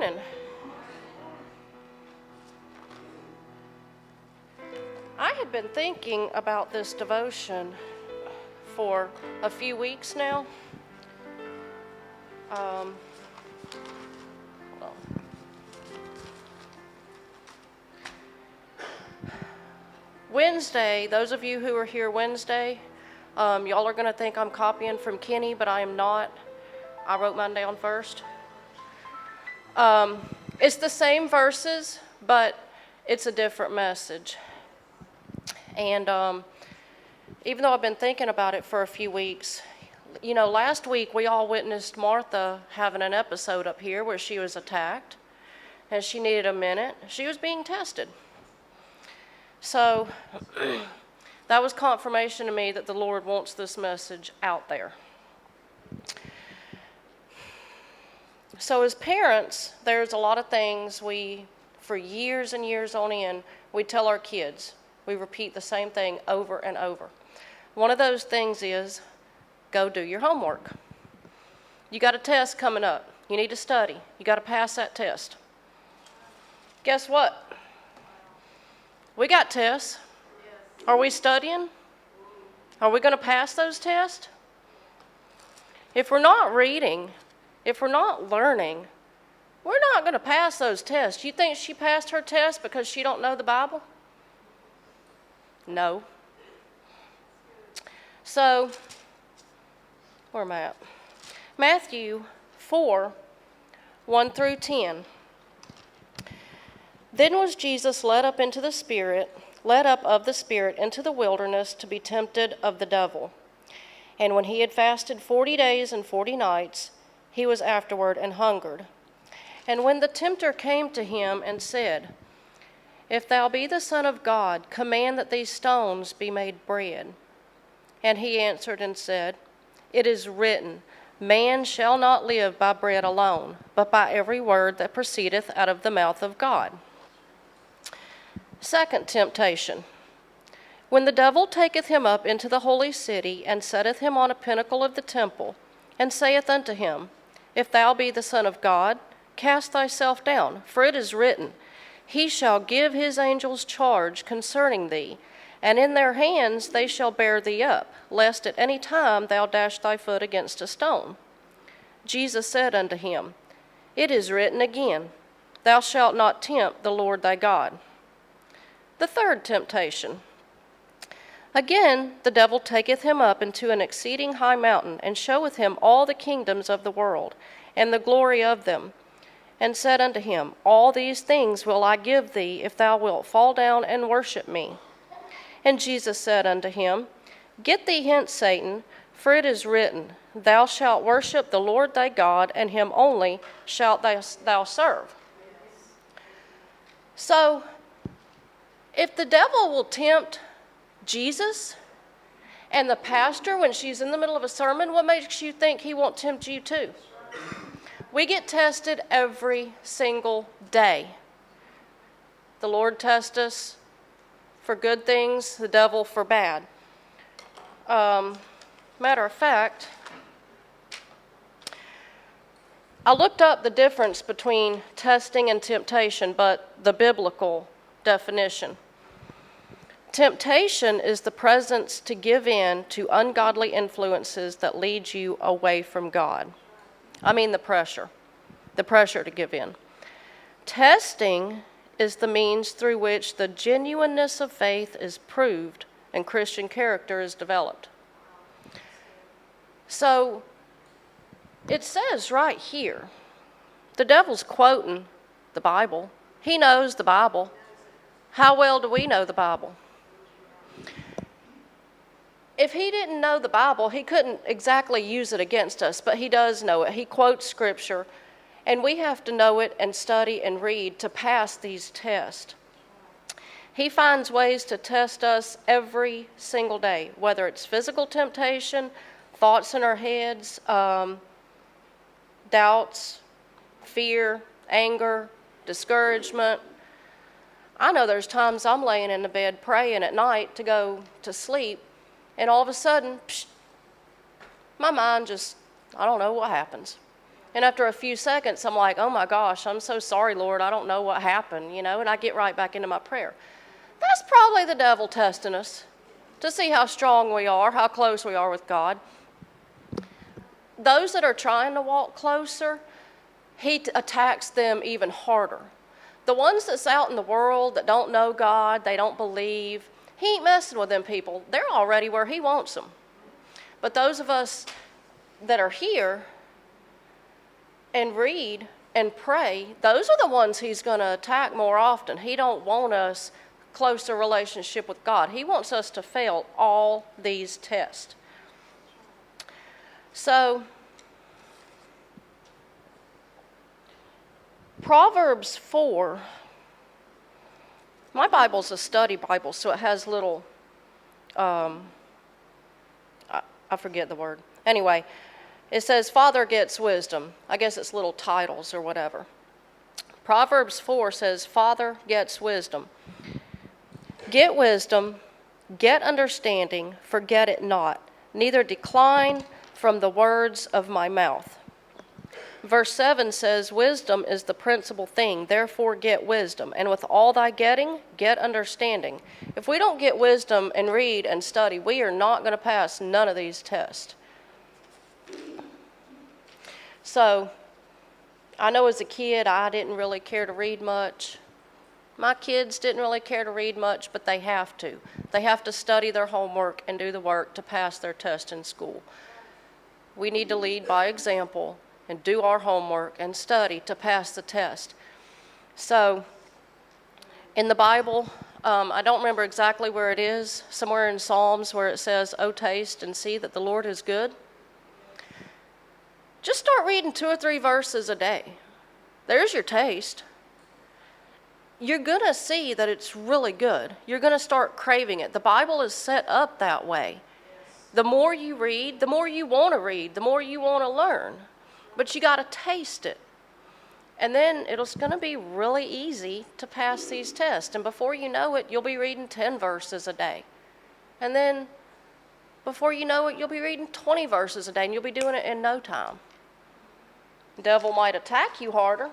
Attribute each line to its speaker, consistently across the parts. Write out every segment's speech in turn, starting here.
Speaker 1: morning. I had been thinking about this devotion for a few weeks now. Hold on. Wednesday, those of you who are here Wednesday, y'all are going to think I'm copying from Kenny, but I am not. I wrote mine down first. It's the same verses, but it's a different message. And even though I've been thinking about it for a few weeks, you know, last week we all witnessed Martha having an episode up here where she was attacked and she needed a minute. She was being tested. So that was confirmation to me that the Lord wants this message out there. So as parents, there's a lot of things we, for years and years on end, we tell our kids. We repeat the same thing over and over. One of those things is, go do your homework. You got a test coming up. You need to study. You got to pass that test. Guess what? We got tests. Are we studying? Are we going to pass those tests? If we're not reading, if we're not learning, we're not going to pass those tests. You think she passed her test because she don't know the Bible? No. So, where am I at? Matthew 4, 1 through 10. Then was Jesus led up of the Spirit into the wilderness to be tempted of the devil. And when he had fasted 40 days and 40 nights, he was afterward and hungered. And when the tempter came to him and said, If thou be the Son of God, command that these stones be made bread. And he answered and said, It is written, Man shall not live by bread alone, but by every word that proceedeth out of the mouth of God. Second temptation. When the devil taketh him up into the holy city, and setteth him on a pinnacle of the temple, and saith unto him, If thou be the Son of God, cast thyself down, for it is written, He shall give his angels charge concerning thee, and in their hands they shall bear thee up, lest at any time thou dash thy foot against a stone. Jesus said unto him, It is written again, Thou shalt not tempt the Lord thy God. The third temptation. Again, the devil taketh him up into an exceeding high mountain, and showeth him all the kingdoms of the world, and the glory of them, and said unto him, All these things will I give thee, if thou wilt fall down and worship me. And Jesus said unto him, Get thee hence, Satan, for it is written, Thou shalt worship the Lord thy God, and him only shalt thou serve. So, if the devil will tempt Jesus and the pastor when she's in the middle of a sermon, what makes you think he won't tempt you too? We get tested every single day. The Lord tests us for good things, the devil for bad. Matter of fact, I looked up the difference between testing and temptation, but the biblical definition. Temptation is the presence to give in to ungodly influences that lead you away from God. I mean the pressure to give in. Testing is the means through which the genuineness of faith is proved and Christian character is developed. So, it says right here, the devil's quoting the Bible. He knows the Bible. How well do we know the Bible? If he didn't know the Bible, he couldn't exactly use it against us, but he does know it. He quotes Scripture, and we have to know it and study and read to pass these tests. He finds ways to test us every single day, whether it's physical temptation, thoughts in our heads, doubts, fear, anger, discouragement. I know there's times I'm laying in the bed praying at night to go to sleep, and all of a sudden, my mind just, I don't know what happens. And after a few seconds, I'm like, oh my gosh, I'm so sorry, Lord. I don't know what happened, and I get right back into my prayer. That's probably the devil testing us to see how strong we are, how close we are with God. Those that are trying to walk closer, he attacks them even harder. The ones that's out in the world that don't know God, they don't believe, he ain't messing with them people. They're already where he wants them. But those of us that are here and read and pray, those are the ones he's going to attack more often. He don't want us closer relationship with God. He wants us to fail all these tests. So, Proverbs 4, my Bible's a study Bible, so it has little, I forget the word. Anyway, it says, Father gets wisdom. I guess it's little titles or whatever. Proverbs 4 says, Father gets wisdom. Get wisdom, get understanding, forget it not, neither decline from the words of my mouth. Verse 7 says, wisdom is the principal thing, therefore get wisdom, and with all thy getting, get understanding. If we don't get wisdom and read and study, we are not going to pass none of these tests. So, I know as a kid, I didn't really care to read much. My kids didn't really care to read much, but they have to. They have to study their homework and do the work to pass their test in school. We need to lead by example and do our homework and study to pass the test. So, in the Bible, I don't remember exactly where it is, somewhere in Psalms where it says, "Oh, taste and see that the Lord is good." Just start reading 2 or 3 verses a day. There's your taste. You're going to see that it's really good. You're going to start craving it. The Bible is set up that way. The more you read, the more you want to read, the more you want to learn. But you got to taste it. And then it's going to be really easy to pass these tests. And before you know it, you'll be reading 10 verses a day. And then before you know it, you'll be reading 20 verses a day, and you'll be doing it in no time. The devil might attack you harder,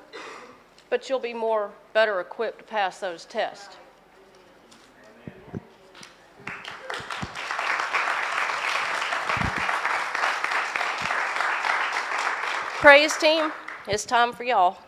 Speaker 1: but you'll be better equipped to pass those tests. Praise team, it's time for y'all.